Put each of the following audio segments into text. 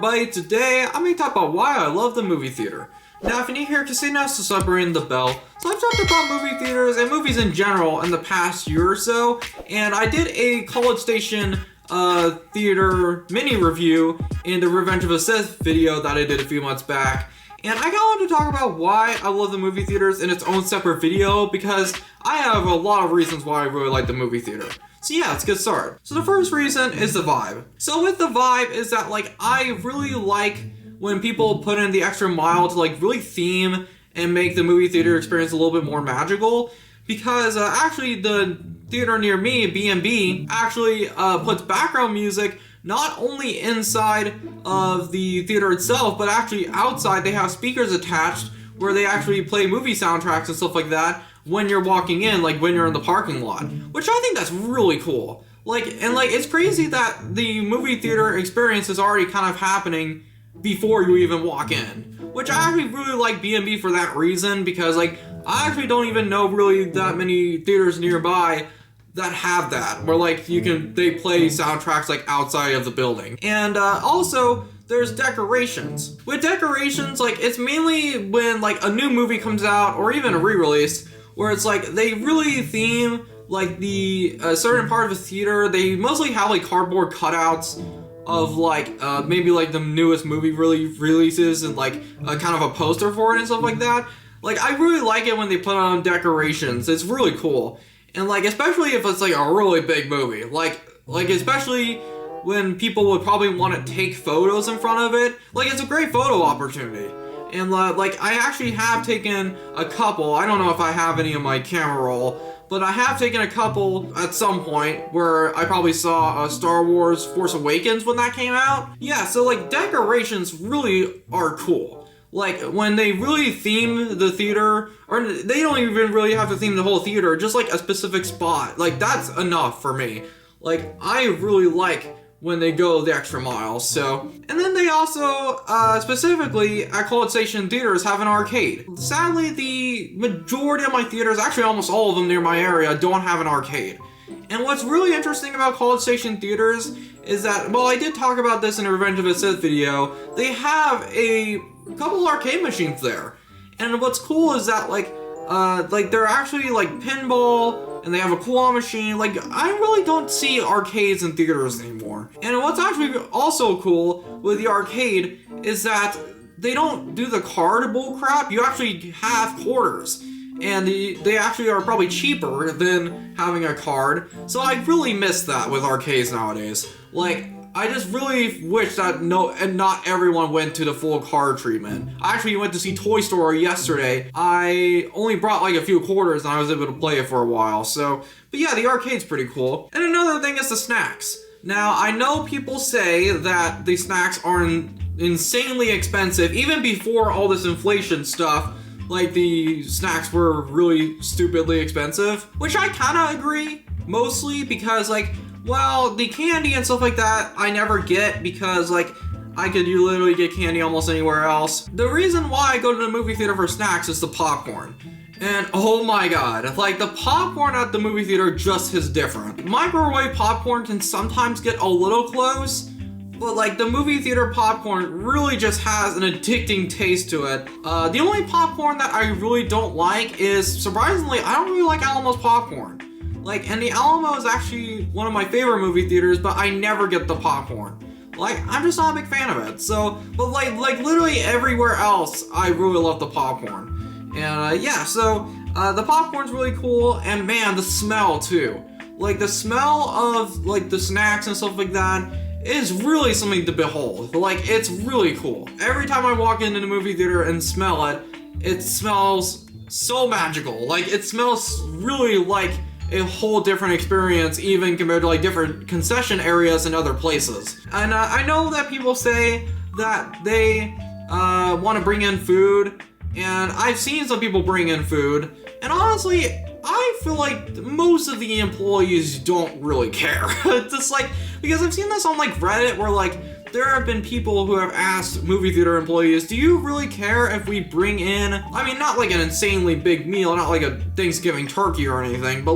everybody, today I'm going to talk about why I love the movie theater. Now if you're new here, consider now to start ringing the bell. So I've talked about movie theaters and movies in general in the past year or so, and I did a College Station theater mini review in the Revenge of the Sith video that I did a few months back. And I kind of wanted to talk about why I love the movie theaters in its own separate video, because I have a lot of reasons why I really like the movie theater. So yeah, let's get started. So the first reason is the vibe. So with the vibe is that I really like when people put in the extra mile to really theme and make the movie theater experience a little bit more magical. Because actually the theater near me, B&B, actually puts background music not only inside of the theater itself, but actually outside. They have speakers attached where they actually play movie soundtracks and stuff like that when you're walking in, when you're in the parking lot, which I think that's really cool. It's crazy that the movie theater experience is already kind of happening before you even walk in, which I actually really like B&B for that reason, because I actually don't even know really that many theaters nearby that have that, where they play soundtracks outside of the building. And also there's decorations. With decorations, it's mainly when a new movie comes out or even a re-release, where it's they really theme the certain part of the theater. They mostly have cardboard cutouts of maybe the newest movie releases and kind of a poster for it and stuff like that. I really like it when they put on decorations. It's really cool. And especially if it's a really big movie, especially when people would probably want to take photos in front of it. It's a great photo opportunity. And I actually have taken a couple. I don't know if I have any in my camera roll, but I have taken a couple at some point where I probably saw Star Wars Force Awakens when that came out. Yeah, so decorations really are cool. When they really theme the theater, or they don't even really have to theme the whole theater, just a specific spot. That's enough for me. I really like when they go the extra mile. So, and then they also, specifically at College Station theaters, have an arcade. Sadly, the majority of my theaters, actually almost all of them near my area, don't have an arcade. And what's really interesting about College Station theaters is that, well, I did talk about this in a Revenge of the Sith video, they have a couple arcade machines there. And what's cool is that, they're actually pinball, and they have a claw machine. I really don't see arcades in theaters anymore. And what's actually also cool with the arcade is that they don't do the card bull crap. You actually have quarters. And they actually are probably cheaper than having a card. So I really miss that with arcades nowadays. I just really wish that not everyone went to the full card treatment. I actually went to see Toy Story yesterday. I only brought a few quarters and I was able to play it for a while. So, but yeah, the arcade's pretty cool. And another thing is the snacks. Now, I know people say that the snacks are insanely expensive, even before all this inflation stuff. The snacks were really stupidly expensive, which I kind of agree, mostly because well, the candy and stuff like that, I never get because, I could literally get candy almost anywhere else. The reason why I go to the movie theater for snacks is the popcorn. And oh my god, the popcorn at the movie theater just is different. Microwave popcorn can sometimes get a little close, but the movie theater popcorn really just has an addicting taste to it. The only popcorn that I really don't like is, surprisingly, I don't really like Alamo's popcorn. And the Alamo is actually one of my favorite movie theaters, but I never get the popcorn. I'm just not a big fan of it. So, but literally everywhere else, I really love the popcorn. And yeah, so the popcorn's really cool, and man, the smell too. The smell of the snacks and stuff like that is really something to behold. It's really cool. Every time I walk into the movie theater and smell it, it smells so magical. It smells really a whole different experience, even compared to different concession areas in other places. And I know that people say that they want to bring in food, and I've seen some people bring in food, and honestly, I feel most of the employees don't really care. It's just because I've seen this on Reddit where there have been people who have asked movie theater employees, do you really care if we bring in, I mean, not an insanely big meal, not a Thanksgiving turkey or anything, but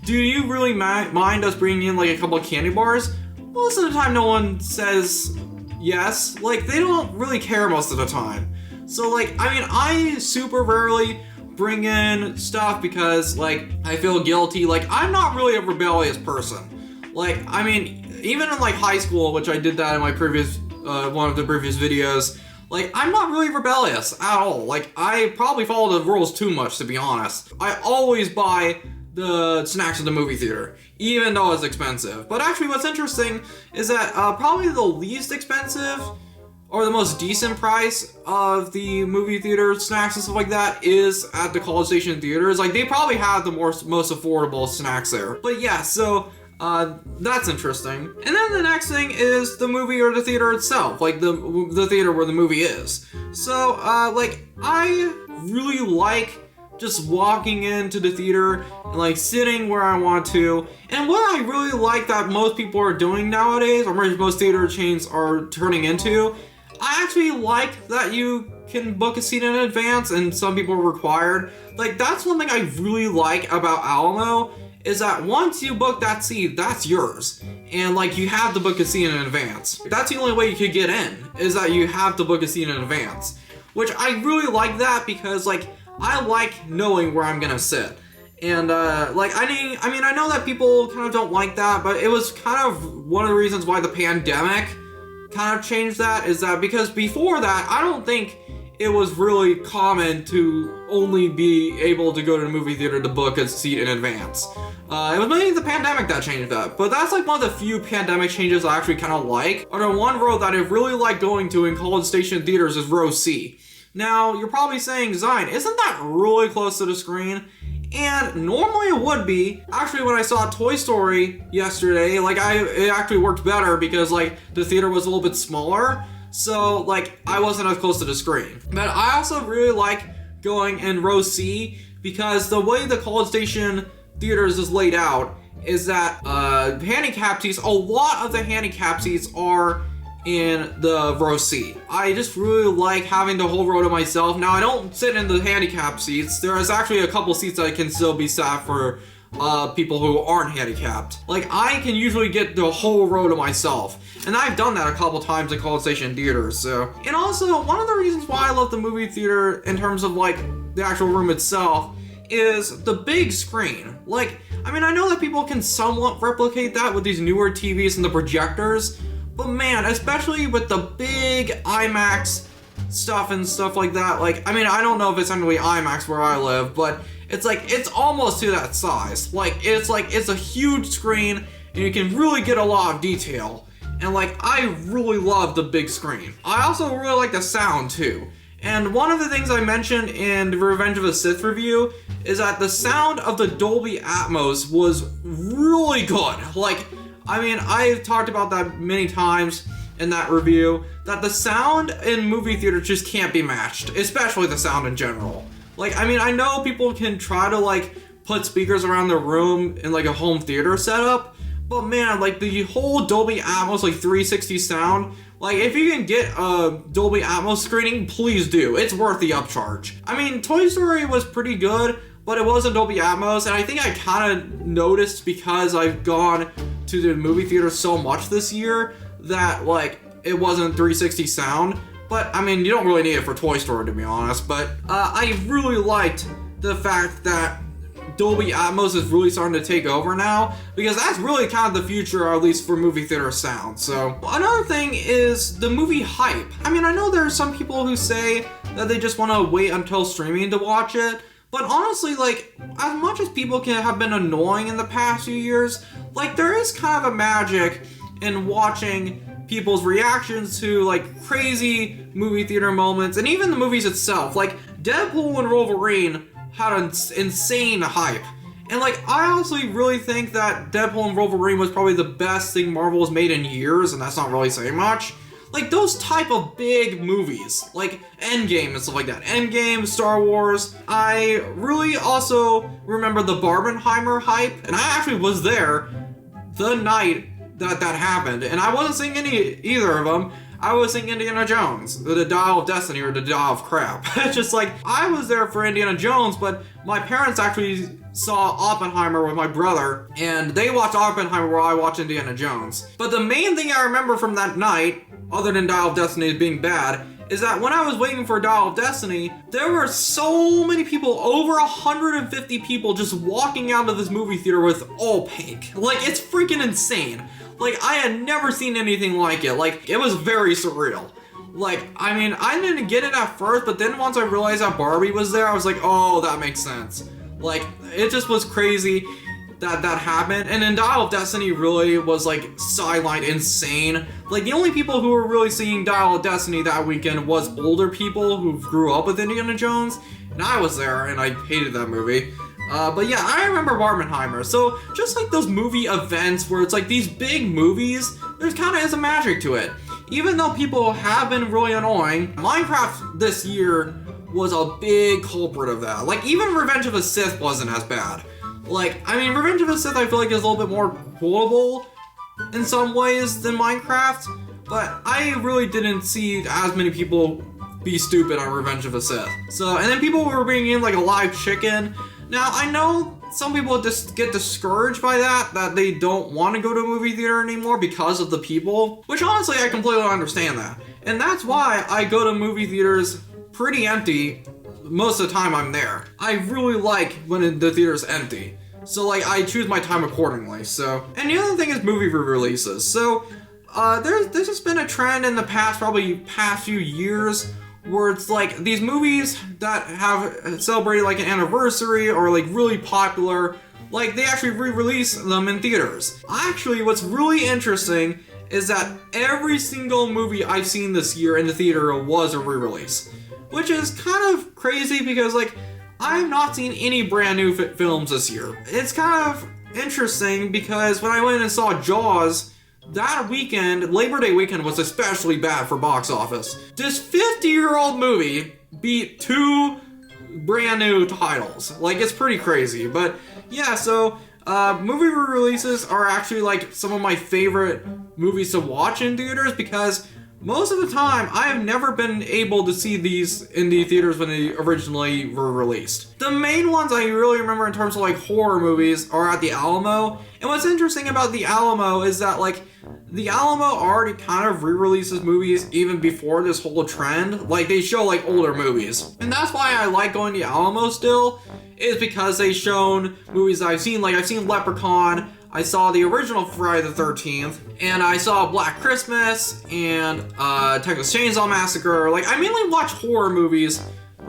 do you really mind us bringing in a couple of candy bars? Most of the time no one says yes, like, they don't really care most of the time. So, like, I mean, I super rarely bring in stuff because, like, I feel guilty. Like, I'm not really a rebellious person. Like, I mean, even in, like, high school, which I did that in my previous, one of the previous videos, like, I'm not really rebellious at all. Like, I probably follow the rules too much, to be honest. I always buy the snacks at the movie theater, even though it's expensive. But actually, what's interesting is that probably the least expensive or the most decent price of the movie theater snacks and stuff like that is at the College Station theaters. Like, they probably have the most affordable snacks there. But yeah, so that's interesting. And then the next thing is the movie or the theater itself, like the theater where the movie is. So like, I really like just walking into the theater and like sitting where I want to. And what I really like that most people are doing nowadays, or most theater chains are turning into, I actually like that you can book a seat in advance and some people are required. Like, that's one thing I really like about Alamo, is that once you book that seat, that's yours. And like, you have to book a seat in advance. That's the only way you could get in, is that you have to book a seat in advance. Which I really like that because, like, I like knowing where I'm gonna sit. And like, I mean, I know that people kind of don't like that, but it was kind of one of the reasons why the pandemic kind of changed that, is that because before that, I don't think it was really common to only be able to go to the movie theater to book a seat in advance. It was mainly the pandemic that changed that, but that's like one of the few pandemic changes I actually kind of like. Or the one row that I really like going to in College Station theaters is row C. Now, you're probably saying, Zion, isn't that really close to the screen? And normally it would be. Actually, when I saw Toy Story yesterday, like, it actually worked better because, like, the theater was a little bit smaller. So, like, I wasn't as close to the screen. But I also really like going in row C because the way the College Station theaters is laid out is that handicap seats, a lot of the handicap seats are in the row C. I just really like having the whole row to myself. Now, I don't sit in the handicap seats. There is actually a couple seats that can still be sat for people who aren't handicapped. Like, I can usually get the whole row to myself. And I've done that a couple times at College Station theaters, so. And also, one of the reasons why I love the movie theater in terms of, like, the actual room itself is the big screen. Like, I mean, I know that people can somewhat replicate that with these newer TVs and the projectors, but man, especially with the big IMAX stuff and stuff like that, like, I mean, I don't know if it's actually IMAX where I live, but it's like, it's almost to that size. Like, it's a huge screen, and you can really get a lot of detail. And like, I really love the big screen. I also really like the sound too. And one of the things I mentioned in the Revenge of the Sith review is that the sound of the Dolby Atmos was really good. Like, I mean, I've talked about that many times in that review, that the sound in movie theater just can't be matched, especially the sound in general. Like, I mean, I know people can try to, like, put speakers around their room in, like, a home theater setup, but man, like, the whole Dolby Atmos, like, 360 sound, like, if you can get a Dolby Atmos screening, please do. It's worth the upcharge. I mean, Toy Story was pretty good, but it was a Dolby Atmos, and I think I kind of noticed because I've gone to the movie theater so much this year that, like, it wasn't 360 sound. But, I mean, you don't really need it for Toy Story, to be honest. But I really liked the fact that Dolby Atmos is really starting to take over now, because that's really kind of the future, at least for movie theater sound. So, another thing is the movie hype. I mean, I know there are some people who say that they just want to wait until streaming to watch it, but honestly, like, as much as people can have been annoying in the past few years, like, there is kind of a magic in watching people's reactions to, like, crazy movie theater moments, and even the movies itself. Like, Deadpool and Wolverine had an insane hype. And, like, I honestly really think that Deadpool and Wolverine was probably the best thing Marvel has made in years, and that's not really saying much. Like, those type of big movies, like Endgame and stuff like that. Endgame, Star Wars. I really also remember the Barbenheimer hype, and I actually was there the night that happened, and I wasn't seeing either of them. I was seeing Indiana Jones, the Dial of Destiny or the Dial of Crap. It's just like, I was there for Indiana Jones, but my parents actually saw Oppenheimer with my brother, and they watched Oppenheimer while I watched Indiana Jones. But the main thing I remember from that night, other than Dial of Destiny being bad, is that when I was waiting for Dial of Destiny, there were so many people, over 150 people just walking out of this movie theater with all pink. Like, it's freaking insane. Like, I had never seen anything like it. Like, it was very surreal. Like, I mean, I didn't get it at first, but then once I realized that Barbie was there, I was like, oh, that makes sense. Like, it just was crazy that happened. And then Dial of Destiny really was like sidelined insane. Like, the only people who were really seeing Dial of Destiny that weekend was older people who grew up with Indiana Jones, and I was there and I hated that movie. But yeah, I remember Barbenheimer. So just like those movie events where it's like these big movies, there's kind of is a magic to it. Even though people have been really annoying, Minecraft this year was a big culprit of that. Like, even Revenge of the Sith wasn't as bad. Like, I mean, Revenge of the Sith I feel like is a little bit more quotable in some ways than Minecraft, but I really didn't see as many people be stupid on Revenge of the Sith. So, and then people were bringing in like a live chicken. Now, I know some people just get discouraged by that they don't want to go to a movie theater anymore because of the people, which honestly I completely understand that. And that's why I go to movie theaters pretty empty most of the time I'm there. I really like when the theater's empty. So like, I choose my time accordingly, so. And the other thing is movie re-releases. So, there's just been a trend in the past few years where it's like these movies that have celebrated like an anniversary or like really popular, like they actually re-release them in theaters. Actually, what's really interesting is that every single movie I've seen this year in the theater was a re-release. Which is kind of crazy because, like, I have not seen any brand new films this year. It's kind of interesting because when I went and saw Jaws, that weekend, Labor Day weekend, was especially bad for box office. This 50-year-old movie beat 2 brand new titles. Like, it's pretty crazy. But, yeah, so, movie re-releases are actually, like, some of my favorite movies to watch in theaters because most of the time, I have never been able to see these in the theaters when they originally were released. The main ones I really remember in terms of like horror movies are at the Alamo. And what's interesting about the Alamo is that like, the Alamo already kind of re-releases movies even before this whole trend. Like, they show like older movies. And that's why I like going to the Alamo still, is because they've shown movies that I've seen. Like, I've seen Leprechaun, I saw the original Friday the 13th, and I saw Black Christmas, and Texas Chainsaw Massacre. Like, I mainly watch horror movies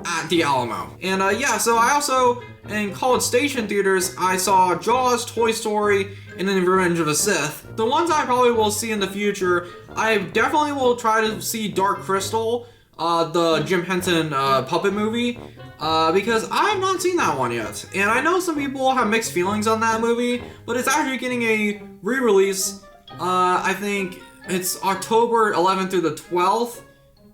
at the Alamo. And yeah, so I also, in College Station theaters, I saw Jaws, Toy Story, and then Revenge of the Sith. The ones I probably will see in the future, I definitely will try to see Dark Crystal, the Jim Henson puppet movie, because I have not seen that one yet. And I know some people have mixed feelings on that movie, but it's actually getting a re-release. I think it's October 11th through the 12th.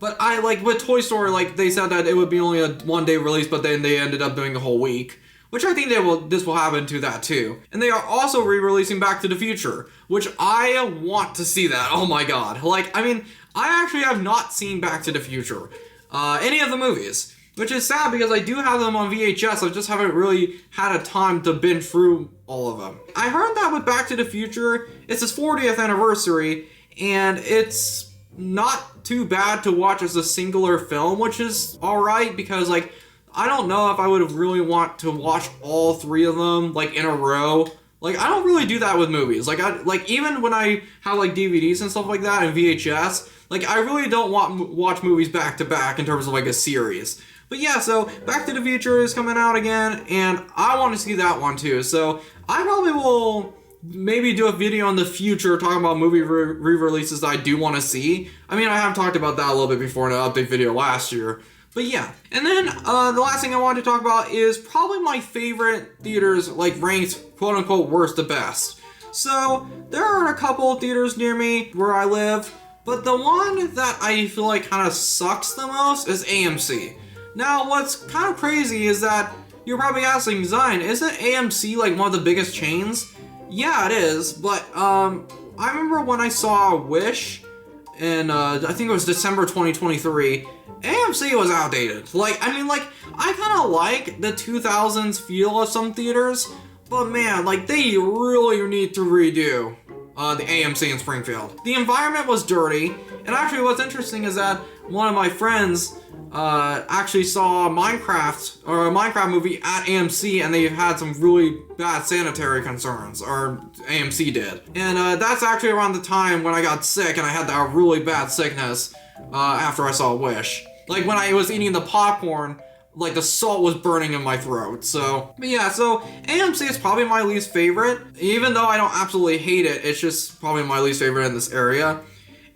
But I, like, with Toy Story, like, they said that it would be only a one-day release, but then they ended up doing the whole week. Which I think this will happen to that too. And they are also re-releasing Back to the Future, which I want to see that. Oh my god. Like, I mean, I actually have not seen Back to the Future. Any of the movies. Which is sad because I do have them on VHS, I just haven't really had a time to binge through all of them. I heard that with Back to the Future, it's its 40th anniversary, and it's not too bad to watch as a singular film, which is alright because, like, I don't know if I would really want to watch all 3 of them, like, in a row. Like, I don't really do that with movies. Like, even when I have, like, DVDs and stuff like that and VHS, like, I really don't watch movies back to back in terms of, like, a series. But yeah, so Back to the Future is coming out again, and I want to see that one too. So I probably will maybe do a video in the future talking about movie re-releases that I do want to see. I mean, I have talked about that a little bit before in an update video last year. But yeah. And then the last thing I wanted to talk about is probably my favorite theaters, like ranked quote-unquote worst to best. So there are a couple of theaters near me where I live, but the one that I feel like kind of sucks the most is AMC. Now, what's kind of crazy is that you're probably asking, Zion, isn't AMC like one of the biggest chains? Yeah, it is, but I remember when I saw Wish in I think it was December 2023, AMC was outdated. Like, I mean, like, I kind of like the 2000s feel of some theaters, but man, like, they really need to redo the AMC in Springfield. The environment was dirty, and actually what's interesting is that one of my friends actually saw a Minecraft movie at AMC, and they had some really bad sanitary concerns, or AMC did. And that's actually around the time when I got sick and I had that really bad sickness after I saw Wish. Like when I was eating the popcorn, like the salt was burning in my throat. So, but yeah, so AMC is probably my least favorite. Even though I don't absolutely hate it, it's just probably my least favorite in this area.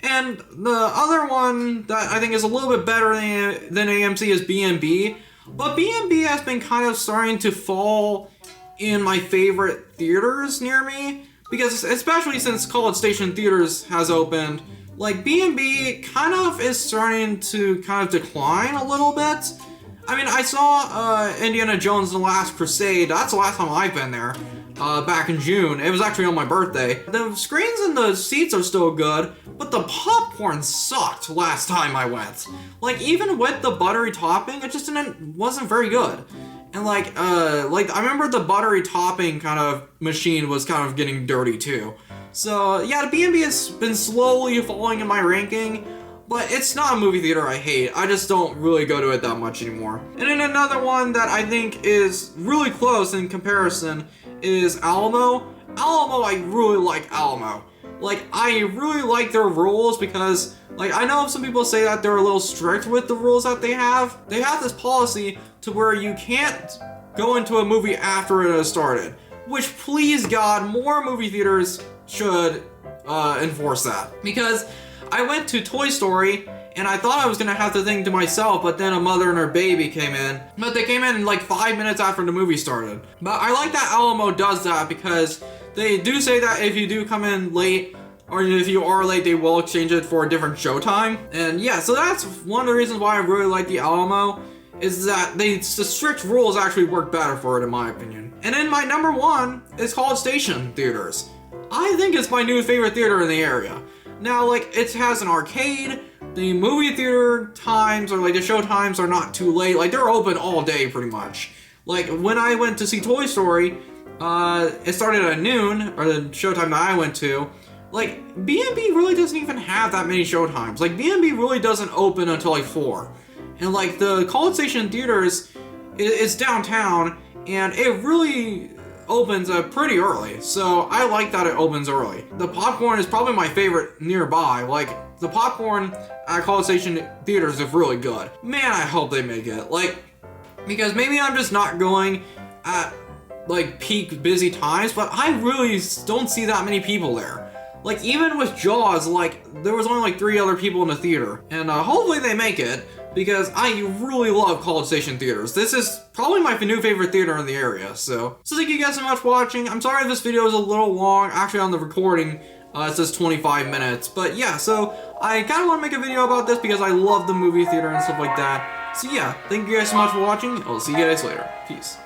And the other one that I think is a little bit better than AMC is B&B. But B&B has been kind of starting to fall in my favorite theaters near me. Because especially since College Station Theaters has opened, like B&B kind of is starting to kind of decline a little bit. I mean, I saw Indiana Jones and the Last Crusade. That's the last time I've been there. Back in June. It was actually on my birthday. The screens and the seats are still good, but the popcorn sucked last time I went. Like, even with the buttery topping, it just wasn't very good. And like I remember the buttery topping kind of machine was kind of getting dirty too. So yeah, the B&B has been slowly falling in my ranking, but it's not a movie theater I hate. I just don't really go to it that much anymore. And then another one that I think is really close in comparison is Alamo. I really like Alamo. Like, I really like their rules because, like, I know some people say that they're a little strict with the rules that they have. They have this policy to where you can't go into a movie after it has started. Which, please God, more movie theaters should enforce that. Because I went to Toy Story and I thought I was gonna have to think to myself, but then a mother and her baby came in. But they came in like 5 minutes after the movie started. But I like that Alamo does that because they do say that if you do come in late, or if you are late, they will exchange it for a different showtime. And yeah, so that's one of the reasons why I really like the Alamo, is that the strict rules actually work better for it in my opinion. And then my number one is College Station Theaters. I think it's my new favorite theater in the area. Now, like, it has an arcade. The movie theater times, or like the show times, are not too late. Like, they're open all day pretty much. Like, when I went to see Toy Story, it started at noon, or the showtime that I went to. Like, B&B really doesn't even have that many showtimes. Like, B&B really doesn't open until like 4. And like, the College Station Theaters is downtown, and it really opens pretty early, so I like that it opens early. The popcorn is probably my favorite nearby. Like, the popcorn at College Station Theaters is really good. Man, I hope they make it. Like, because maybe I'm just not going at like peak busy times, but I really don't see that many people there. Like, even with Jaws, like, there was only like 3 other people in the theater, and hopefully they make it, because I really love College Station Theaters. This is probably my new favorite theater in the area, so thank you guys so much for watching. I'm sorry if this video is a little long. Actually, on the recording, it says 25 minutes, but yeah, so I kind of want to make a video about this because I love the movie theater and stuff like that. So yeah, thank you guys so much for watching. I'll see you guys later. Peace.